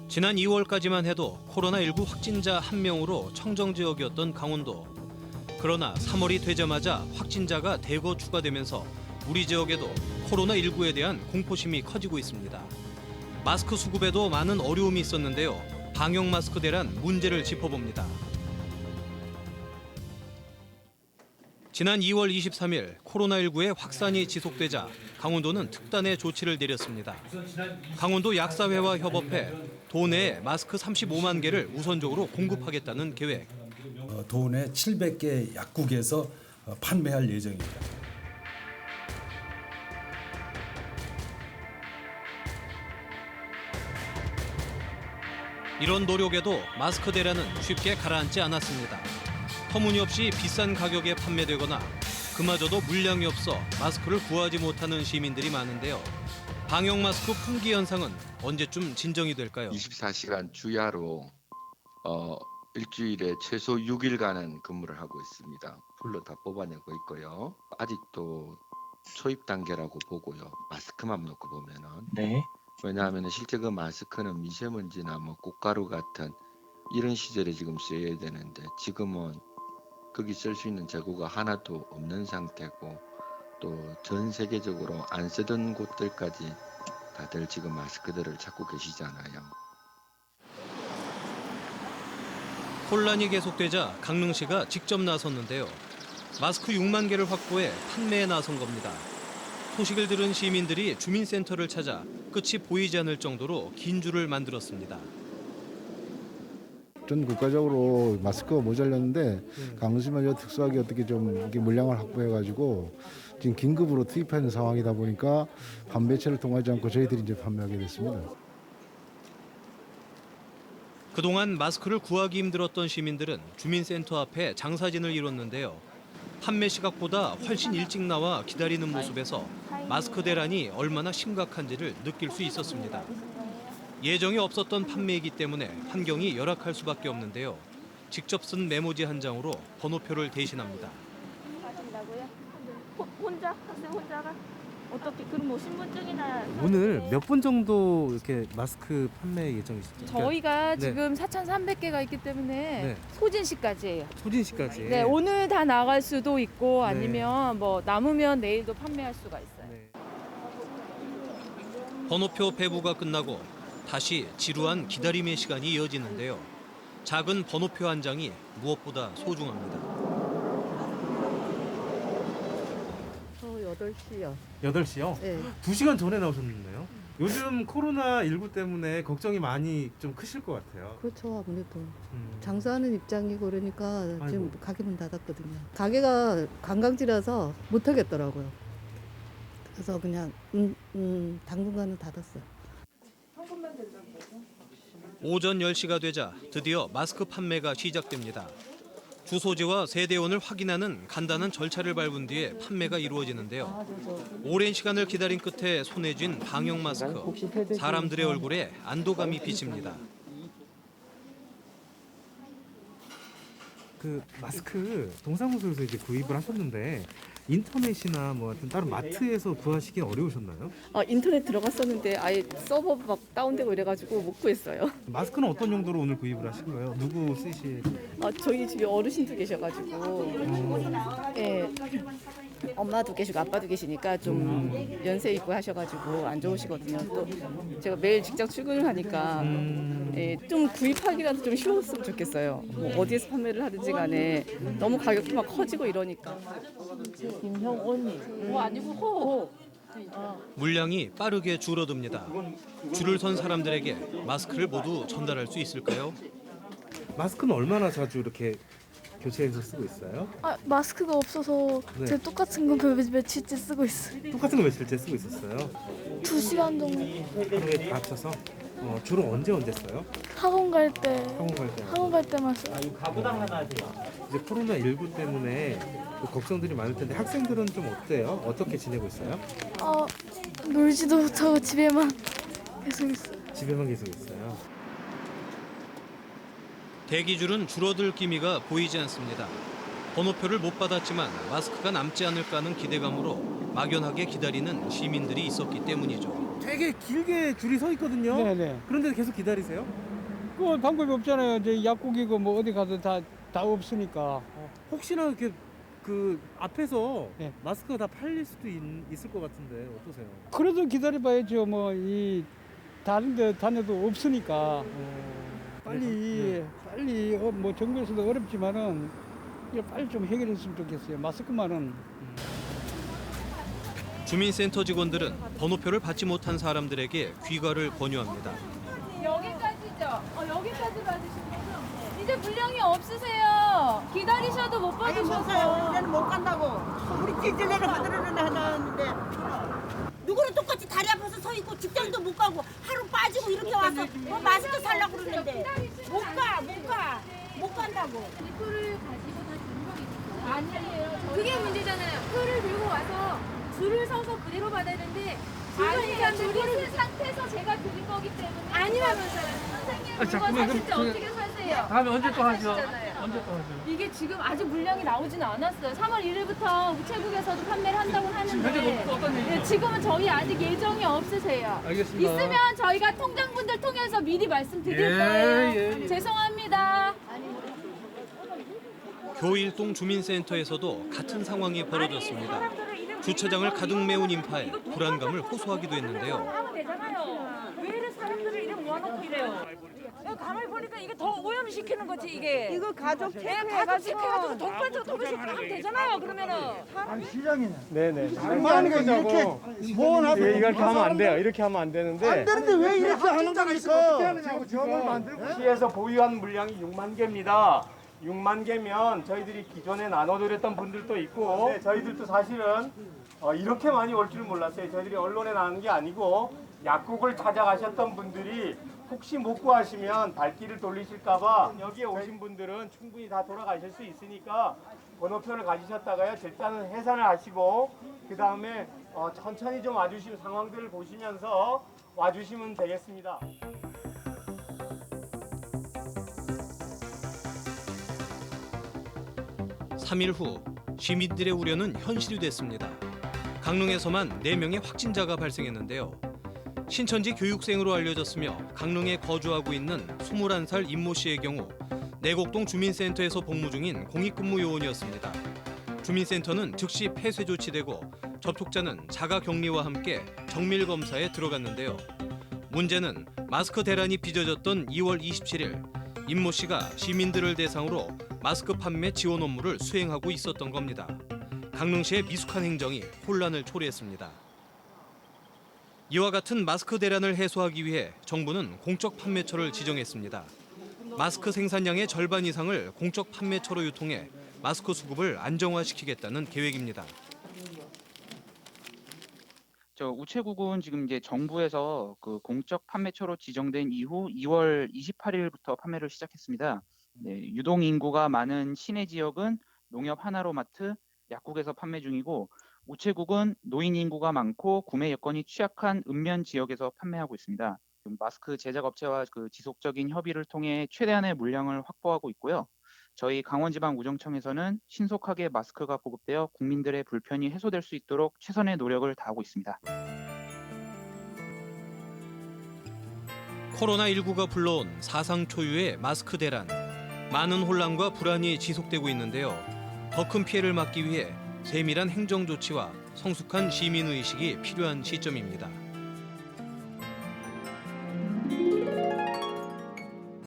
지난 2월까지만 해도 코로나19 확진자 1명으로 청정지역이었던 강원도. 그러나 3월이 되자마자 확진자가 대거 추가되면서 우리 지역에도 코로나19에 대한 공포심이 커지고 있습니다. 마스크 수급에도 많은 어려움이 있었는데요. 방역 마스크 대란 문제를 짚어봅니다. 지난 2월 23일 코로나19의 확산이 지속되자 강원도는 특단의 조치를 내렸습니다. 강원도 약사회와 협업해 도내에 마스크 35만 개를 우선적으로 공급하겠다는 계획. 도내 700개 약국에서 판매할 예정입니다. 이런 노력에도 마스크 대란은 쉽게 가라앉지 않았습니다. 터무니없이 비싼 가격에 판매되거나 그마저도 물량이 없어 마스크를 구하지 못하는 시민들이 많은데요. 방역 마스크 품귀 현상은 언제쯤 진정이 될까요? 24시간 주야로 일주일에 최소 6일간은 근무를 하고 있습니다. 풀로 다 뽑아내고 있고요. 아직도 초입 단계라고 보고요. 마스크만 놓고 보면은. 네. 왜냐하면 실제 그 마스크는 미세먼지나 꽃가루 같은 이런 시절에 지금 써야 되는데 지금은 거기 쓸 수 있는 재고가 하나도 없는 상태고 또 전 세계적으로 안 쓰던 곳들까지 다들 지금 마스크들을 찾고 계시잖아요. 혼란이 계속되자 강릉시가 직접 나섰는데요. 마스크 6만 개를 확보해 판매에 나선 겁니다. 소식을 들은 시민들이 주민센터를 찾아 끝이 보이지 않을 정도로 긴 줄을 만들었습니다. 전 국가적으로 마스크가 모자랐는데 강릉시만 특수하게 어떻게 좀 이렇게 물량을 확보해가지고 지금 긴급으로 투입하는 상황이다 보니까 판매처를 통하지 않고 저희들이 이제 판매하게 됐습니다. 그동안 마스크를 구하기 힘들었던 시민들은 주민센터 앞에 장사진을 이뤘는데요. 판매 시각보다 훨씬 일찍 나와 기다리는 모습에서 마스크 대란이 얼마나 심각한지를 느낄 수 있었습니다. 예정이 없었던 판매이기 때문에 환경이 열악할 수밖에 없는데요. 직접 쓴 메모지 한 장으로 번호표를 대신합니다. 혼자? 학생 혼자가? 어떻게 그럼 뭐 신분증이나 오늘 몇 분 정도 이렇게 마스크 판매 예정이시죠? 저희가 네. 지금 4,300개가 있기 때문에 네. 소진시까지예요. 소진시까지. 네, 오늘 다 나갈 수도 있고 네. 아니면 뭐 남으면 내일도 판매할 수가 있어요. 네. 번호표 배부가 끝나고 다시 지루한 기다림의 시간이 이어지는데요. 작은 번호표 한 장이 무엇보다 소중합니다. 저 8시요. 8시요? 네. 2시간 전에 나오셨는데요? 요즘 코로나19 때문에 걱정이 많이 좀 크실 것 같아요. 그렇죠. 아무래도 음. 장사하는 입장이고 그러니까 지금 아이고. 가게 문 닫았거든요. 가게가 관광지라서 못 하겠더라고요. 그래서 그냥 당분간은 닫았어요. 오전 10시가 되자 드디어 마스크 판매가 시작됩니다. 주소지와 세대원을 확인하는 간단한 절차를 밟은 뒤에 판매가 이루어지는데요. 오랜 시간을 기다린 끝에 손에 쥔 방역 마스크. 사람들의 얼굴에 안도감이 비칩니다. 그 마스크 동사무소에서 이제 구입을 하셨는데 인터넷이나 뭐 하여튼 다른 마트에서 구하시기 어려우셨나요? 인터넷 들어갔었는데 아예 서버 막 다운되고 이래가지고 못 구했어요. 마스크는 어떤 용도로 오늘 구입을 하신 거예요? 누구 쓰실? 저희 집에 어르신도 계셔가지고 예, 엄마도 계시고 아빠도 계시니까 좀 연세 있고 하셔가지고 안 좋으시거든요. 또 제가 매일 직장 출근을 하니까 예, 좀 구입하기라도 좀 쉬웠으면 좋겠어요. 뭐 어디에서 판매를 하든지 간에 너무 가격이 막 커지고 이러니까. 김형원님. 아니고 호. 물량이 빠르게 줄어듭니다. 줄을 선 사람들에게 마스크를 모두 전달할 수 있을까요? 마스크는 얼마나 자주 이렇게 교체해서 쓰고 있어요? 마스크가 없어서 네. 제 똑같은 거 며칠째 쓰고 있어요. 똑같은 거 며칠째 쓰고 있었어요? 2시간 정도. 하루에 다 합쳐서? 주로 언제 써요? 학원 갈 때. 학원 갈 때. 때만 써요. 이제 코로나19 때문에 걱정들이 많을 텐데 학생들은 좀 어때요? 어떻게 지내고 있어요? 놀지도 못하고 집에만 계속 있어요. 집에만 계속 있어요. 대기줄은 줄어들 기미가 보이지 않습니다. 번호표를 못 받았지만 마스크가 남지 않을까 하는 기대감으로 막연하게 기다리는 시민들이 있었기 때문이죠. 되게 길게 줄이 서 있거든요. 네네. 그런데 계속 기다리세요? 그 방법이 없잖아요. 이제 약국이고 뭐 어디 가도 다 없으니까. 혹시나 이렇게 그 앞에서 네. 마스크가 다 팔릴 수도 있을 것 같은데 어떠세요? 그래도 기다려봐야죠. 뭐 이 다른 데 다녀도 없으니까. 빨리 뭐 정부에서도 어렵지만은 이거 빨리 좀 해결했으면 좋겠어요. 마스크만은. 주민센터 직원들은 번호표를 받지 못한 사람들에게 귀가를 권유합니다. 여기까지죠? 여기까지 받으시면 이제 물량이 없으세요. 기다리셔도 못 받으셔서. 이제는 못 간다고. 우리 찔찔내는 하늘은 하는데 누구는 똑같이 다리 아파서 서 있고 직장도 못 가고 하루 빠지고 이렇게 와서 뭐 마스크 살라고 그러는데 못 간다고. 표를 가지고 다 주는 거 있어요. 아니에요. 그게 문제잖아요. 표를 들고 와서 줄을 서서 그대로 받아야 되는데 아니에요. 줄이 쓴 상태에서 제가 드린 거기 때문에 아니라면서요. 선생님 그거 사실 때 어떻게 사세요? 다음에 언제 또 하죠? 하시잖아요. 언제 또 하죠? 이게 지금 아직 물량이 나오지는 않았어요. 3월 1일부터 우체국에서도 판매를 한다고 하는데 어떤 얘기죠? 네, 지금은 저희 아직 예정이 없으세요. 알겠습니다. 있으면 저희가 통장분들 통해서 미리 말씀드릴 거예요. 죄송합니다. 교일동 주민센터에서도 같은 상황이 벌어졌습니다. 주차장을 가득 메운 인파에 불안감을 호소하기도 했는데요. 하면 되잖아요. 왜 이래 사람들을 이래 모아놓고 이래요? 가만히 보니까 이게 더 오염시키는 거지 이게. 이거 가족 가족 체크해가지고 돈 빠지고 돈 빼서 하면 되잖아요. 그러면은. 네네. 아니 이렇게 모아놔도 이렇게 하면 안 돼요. 이렇게 하면 안 되는데. 안 되는데 왜 이렇게 하는 겁니까? 시에서 보유한 물량이 6만 개입니다. 6만 개면 저희들이 기존에 나눠드렸던 분들도 있고 저희들도 사실은 이렇게 많이 올 줄 몰랐어요. 저희들이 언론에 나오는 게 아니고 약국을 찾아가셨던 분들이 혹시 못 구하시면 발길을 돌리실까봐 여기에 오신 분들은 충분히 다 돌아가실 수 있으니까 번호표를 가지셨다가요. 일단은 해산을 하시고 그 다음에 천천히 좀 와주시면 상황들을 보시면서 와주시면 되겠습니다. 삼 일 후 시민들의 우려는 현실이 됐습니다. 강릉에서만 4명의 확진자가 발생했는데요. 신천지 교육생으로 알려졌으며 강릉에 거주하고 있는 21살 임모 씨의 경우 내곡동 주민센터에서 복무 중인 공익근무 요원이었습니다. 주민센터는 즉시 폐쇄 조치되고 접촉자는 자가격리와 함께 정밀검사에 들어갔는데요. 문제는 마스크 대란이 빚어졌던 2월 27일 임모 씨가 시민들을 대상으로 마스크 판매 지원 업무를 수행하고 있었던 겁니다. 강릉시의 미숙한 행정이 혼란을 초래했습니다. 이와 같은 마스크 대란을 해소하기 위해 정부는 공적 판매처를 지정했습니다. 마스크 생산량의 절반 이상을 공적 판매처로 유통해 마스크 수급을 안정화시키겠다는 계획입니다. 우체국은 지금 이제 정부에서 그 공적 판매처로 지정된 이후 2월 28일부터 판매를 시작했습니다. 네, 유동 인구가 많은 시내 지역은 농협 하나로마트, 약국에서 판매 중이고 우체국은 노인 인구가 많고 구매 여건이 취약한 읍면 지역에서 판매하고 있습니다. 마스크 제작 업체와 그 지속적인 협의를 통해 최대한의 물량을 확보하고 있고요. 저희 강원지방우정청에서는 신속하게 마스크가 보급되어 국민들의 불편이 해소될 수 있도록 최선의 노력을 다하고 있습니다. 코로나19가 불러온 사상 초유의 마스크 대란. 많은 혼란과 불안이 지속되고 있는데요. 더 큰 피해를 막기 위해 세밀한 행정 조치와 성숙한 시민의식이 필요한 시점입니다.